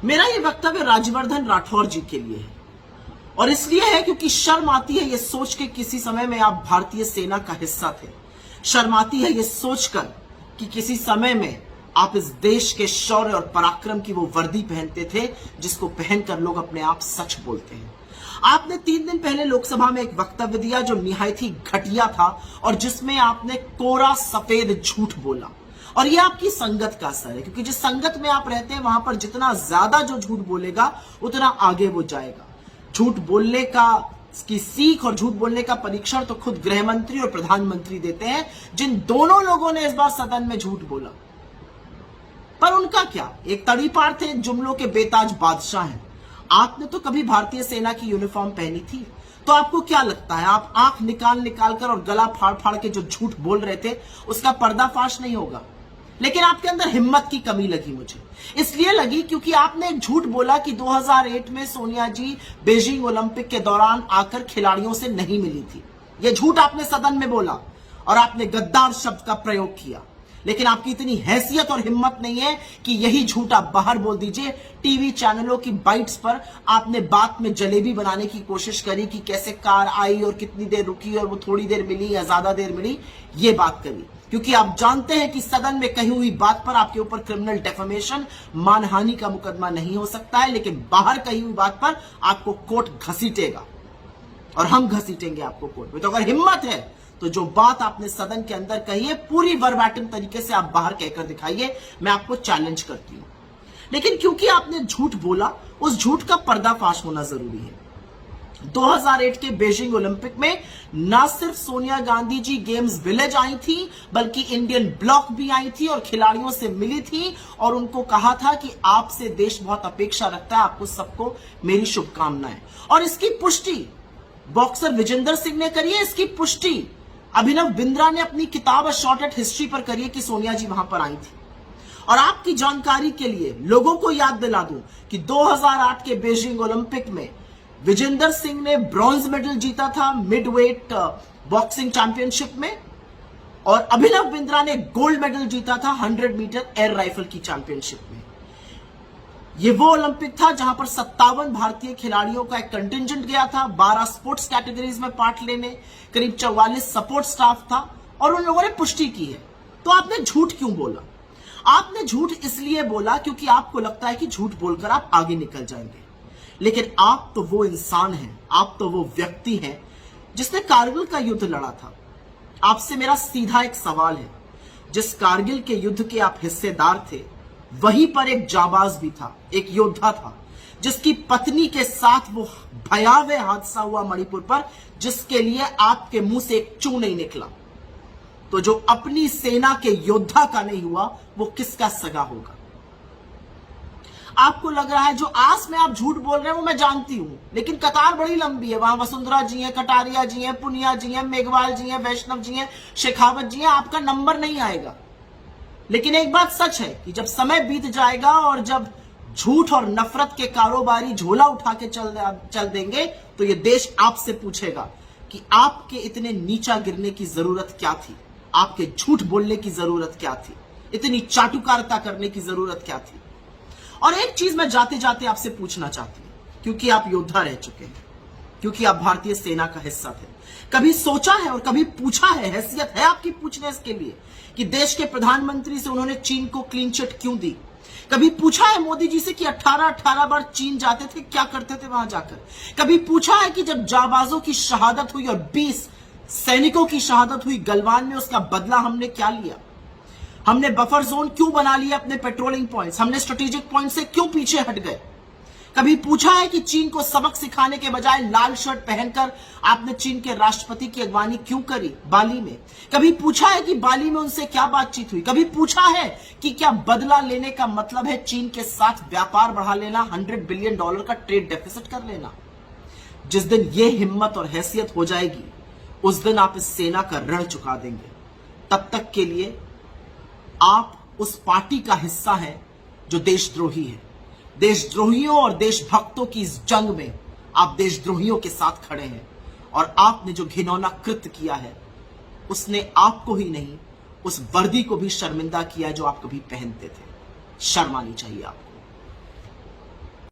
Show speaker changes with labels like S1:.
S1: मेरा ये वक्तव्य राज्यवर्धन राठौर जी के लिए है और इसलिए है क्योंकि शर्म आती है ये सोच के किसी समय में आप भारतीय सेना का हिस्सा थे। शर्म आती है ये सोचकर कि किसी समय में आप इस देश के शौर्य और पराक्रम की वो वर्दी पहनते थे जिसको पहनकर लोग अपने आप सच बोलते हैं। आपने 3 दिन पहले लोकसभा में एक वक्तव्य दिया जो निहायत ही घटिया था और जिसमें आपने कोरा सफेद झूठ बोला और यह आपकी संगत का असर है, क्योंकि जिस संगत में आप रहते हैं वहां पर जितना ज्यादा जो झूठ बोलेगा उतना आगे वो जाएगा। झूठ बोलने की सीख और झूठ बोलने का परीक्षण तो खुद गृह मंत्री और प्रधानमंत्री देते हैं, जिन दोनों लोगों ने इस बार सदन में झूठ बोला। पर उनका क्या, एक तड़ीपार थे, जुमलों के बेताज बादशाह हैं। आपने तो कभी भारतीय सेना की यूनिफॉर्म पहनी थी, तो आपको क्या लगता है आप आंख निकाल निकाल कर और गला फाड़ फाड़ के जो झूठ बोल रहे थे उसका पर्दाफाश नहीं होगा? लेकिन आपके अंदर हिम्मत की कमी लगी मुझे। इसलिए लगी क्योंकि आपने एक झूठ बोला कि 2008 में सोनिया जी बीजिंग ओलंपिक के दौरान आकर खिलाड़ियों से नहीं मिली थी। यह झूठ आपने सदन में बोला और आपने गद्दार शब्द का प्रयोग किया। लेकिन आपकी इतनी हैसियत और हिम्मत नहीं है कि यही झूठ आप बाहर बोल दीजिए। टीवी चैनलों की बाइट्स पर आपने बात में जलेबी बनाने की कोशिश करी कि कैसे कार आई और कितनी देर रुकी और वो थोड़ी देर मिली या ज्यादा देर मिली, ये बात करी, क्योंकि आप जानते हैं कि सदन में कही हुई बात पर आपके ऊपर क्रिमिनल डेफेमेशन, मानहानि का मुकदमा नहीं हो सकता है, लेकिन बाहर कही हुई बात पर आपको कोर्ट घसीटेगा और हम घसीटेंगे आपको कोर्ट में। तो अगर हिम्मत है तो जो बात आपने सदन के अंदर कही है पूरी वर्बैटिम तरीके से आप बाहर कहकर दिखाइए, मैं आपको चैलेंज करती हूं। लेकिन क्योंकि आपने झूठ बोला, उस झूठ का पर्दाफाश होना जरूरी है। 2008 के बीजिंग ओलंपिक में न सिर्फ Sonia Gandhi ji games village I थी, बल्कि इंडियन ब्लॉक भी आई थी और खिलाड़ियों से मिली थी और उनको कहा था कि आपसे देश बहुत अपेक्षा रखता है, आपको सबको मेरी शुभकामनाएं। और इसकी पुष्टि बॉक्सर विजेंदर सिंह ने करी है, इसकी पुष्टि अभिनव बिंद्रा ने अपनी किताब शॉर्ट एट हिस्ट्री पर करी है कि सोनिया जी वहां पर आई थी। और आपकी जानकारी के लिए लोगों को याद दिला दूं कि 2008 के बीजिंग ओलंपिक में विजेंदर सिंह ने ब्रॉन्ज मेडल जीता था मिडवेट बॉक्सिंग चैंपियनशिप में और अभिनव बिंद्रा ने गोल्ड मेडल जीता था 100 मीटर एयर राइफल की चैंपियनशिप में। यह वो ओलंपिक था जहां पर 57 भारतीय खिलाड़ियों का एक कंटिंजेंट गया था, 12 स्पोर्ट्स कैटेगरीज में पार्ट लेने, करीब 44 सपोर्ट स्टाफ था और उन लोगों ने पुष्टि की है। तो आपने झूठ क्यों बोला? आपने झूठ इसलिए बोला क्योंकि आपको लगता है कि झूठ बोलकर आप आगे निकल जाएंगे। लेकिन आप तो वो इंसान हैं, आप तो वो व्यक्ति हैं जिसने कारगिल का युद्ध लड़ा था। आपसे मेरा सीधा एक सवाल है, जिस कारगिल के युद्ध के आप हिस्सेदार थे वहीं पर एक जाबाज भी था, एक योद्धा था जिसकी पत्नी के साथ वो भयावह हादसा हुआ मणिपुर पर, जिसके लिए आपके मुंह से एक चू नहीं निकला। तो जो अपनी सेना के योद्धा का नहीं हुआ वो किसका सगा होगा? आपको लग रहा है जो आस में आप झूठ बोल रहे हैं वो मैं जानती हूं, लेकिन कतार बड़ी लंबी है। वहां वसुंधरा जी हैं, कटारिया जी हैं, पुनिया जी हैं, मेघवाल जी हैं, वैष्णव जी हैं, शेखावत जी हैं, आपका नंबर नहीं आएगा। लेकिन एक बात सच है कि जब समय बीत जाएगा और जब झूठ और नफरत के कारोबारी झोला उठा के चल देंगे तो ये देश आपसे पूछेगा कि आपके इतने नीचा गिरने की जरूरत क्या थी, आपके झूठ बोलने की जरूरत क्या थी, इतनी चाटुकारिता करने की जरूरत क्या थी। और एक चीज मैं जाते जाते आपसे पूछना चाहती हूं, क्योंकि आप योद्धा रह चुके हैं, क्योंकि आप भारतीय सेना का हिस्सा थे, कभी सोचा है और कभी पूछा है, हैसियत है आपकी पूछने इसके लिए कि देश के प्रधानमंत्री से उन्होंने चीन को क्लीन चिट क्यों दी? कभी पूछा है मोदी जी से कि 18 बार चीन जाते थे, क्या करते थे वहां जाकर? कभी पूछा है कि जब जाबाजों की शहादत हुई और 20 सैनिकों की शहादत हुई गलवान में, उसका बदला हमने क्या लिया? हमने बफर जोन क्यों बना लिया अपने पेट्रोलिंग पॉइंट्स? हमने स्ट्रेटेजिक पॉइंट से क्यों पीछे हट गए? कभी पूछा है कि चीन को सबक सिखाने के बजाय लाल शर्ट पहनकर आपने चीन के राष्ट्रपति की अगवानी क्यों करी बाली में? कभी पूछा है कि बाली में उनसे क्या बातचीत हुई? कभी पूछा है कि क्या बदला लेने का मतलब है चीन के साथ व्यापार बढ़ा लेना, $100 बिलियन का ट्रेड डेफिसिट कर लेना? जिस दिन यह हिम्मत और हैसियत हो जाएगी उस दिन आप इस सेना का ऋण चुका देंगे। तब तक के लिए आप उस पार्टी का हिस्सा हैं जो देशद्रोही है। देशद्रोहियों और देशभक्तों की इस जंग में आप देशद्रोहियों के साथ खड़े हैं और आपने जो घिनौना कृत्य किया है उसने आपको ही नहीं, उस वर्दी को भी शर्मिंदा किया जो आप कभी पहनते थे। शर्म आनी चाहिए आपको।